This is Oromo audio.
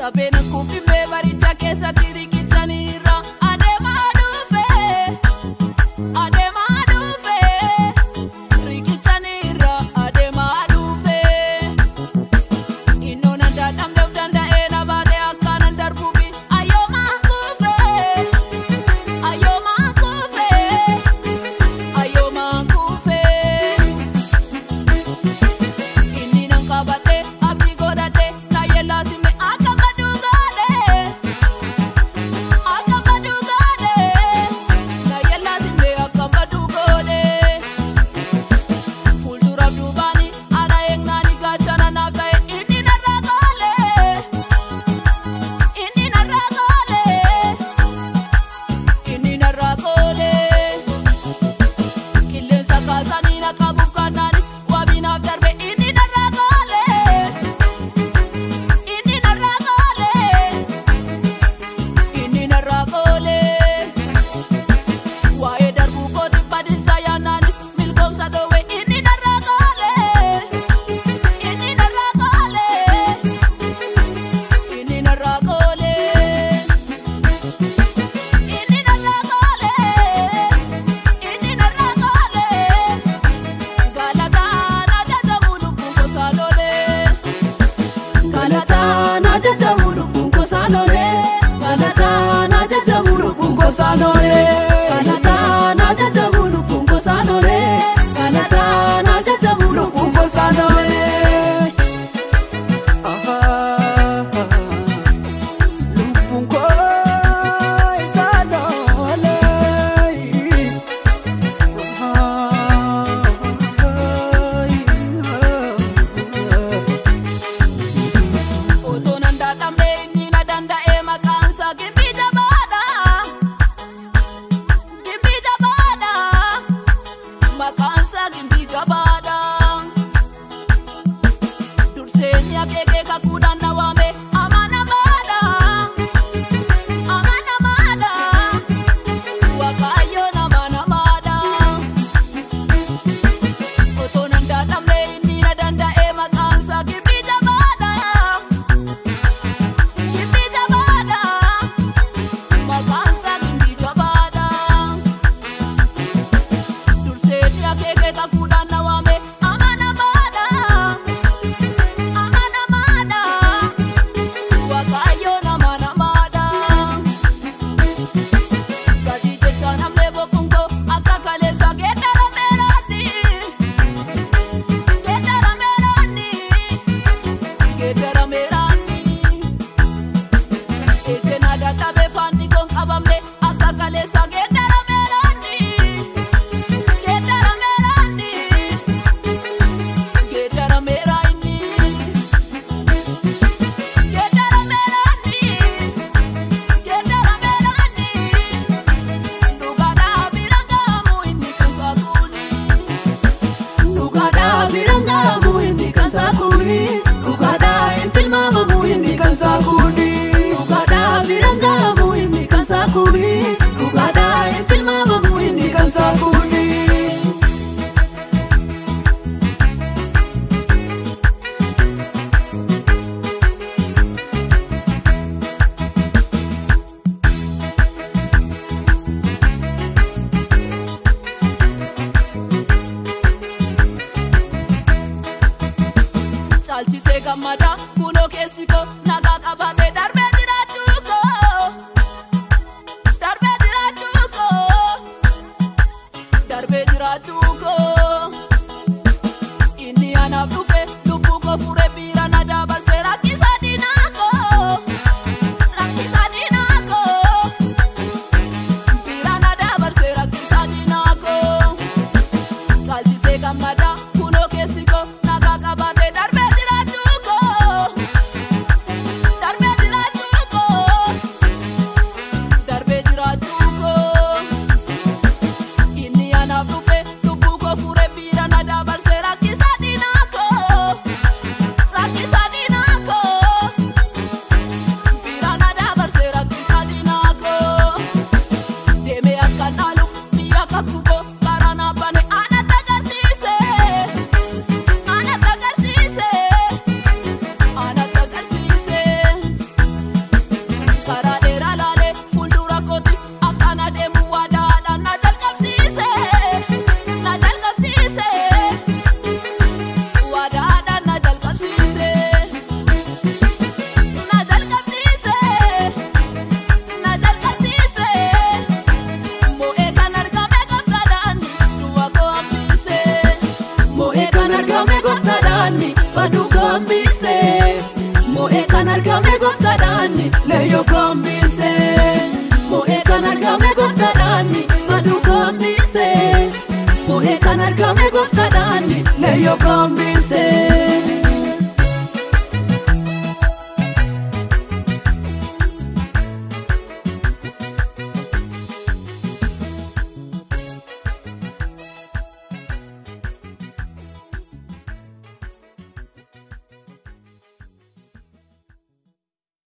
Sabena kufi me baricha kesa tiri kichanira adema dufe rikichanira adema dufe inona dadam danda ena bade akana darbubi ayoma kufe inina kabate abigodate tayela sime akamadugade tayela sime akamadugode fuldura dubani ana engani gachana nafta inina ragole killensa kasanina kabuf kananis wabina darbe inina ragole wae darbu koti padin saya nanis milkom sadowe inina ragole Galatana jajamulu bunko salole Galatana jajamulu bunko salole Galatana jajamulu bunko salole Galatana jajamulu bunko salole Lupunko salole Otonanda tambe nina danda e makansa gimbi jabada makansa gimbi jabada dursenya keke kakudana wame amana mada wakayo na mana mada otonanda tambe nina danda e makansa gimbi jabada makansa gimbi jabada dursenya keke kakudana wame amana mada wakayo na mana mada gadi jechana mlebo kungo akakalesa gedara merani etena data be fani gong abamle akakalesa gedara merani Nugada birangamu inni kansakuni Nugada intilmamamu inni kansakuni Nugada birangamu inni kansakuni Nugada intilmamamu inni kansakuni Chalchise gamada kuno kesiko naga kabate darbe dirachuko inni anaf dufe lubuko fure bira nada balsera kisadinako bira nada balsera kisadinako chalchise gamada kuno kesiko naga kabate darbe dirachuko Mo'ee kan argame gooftaadhaani leeyyoo gombise. Mo'ee kan argame gooftaadhaani madu gombise. Mo'ee kan argame gooftaadhaani leeyyoo gombise.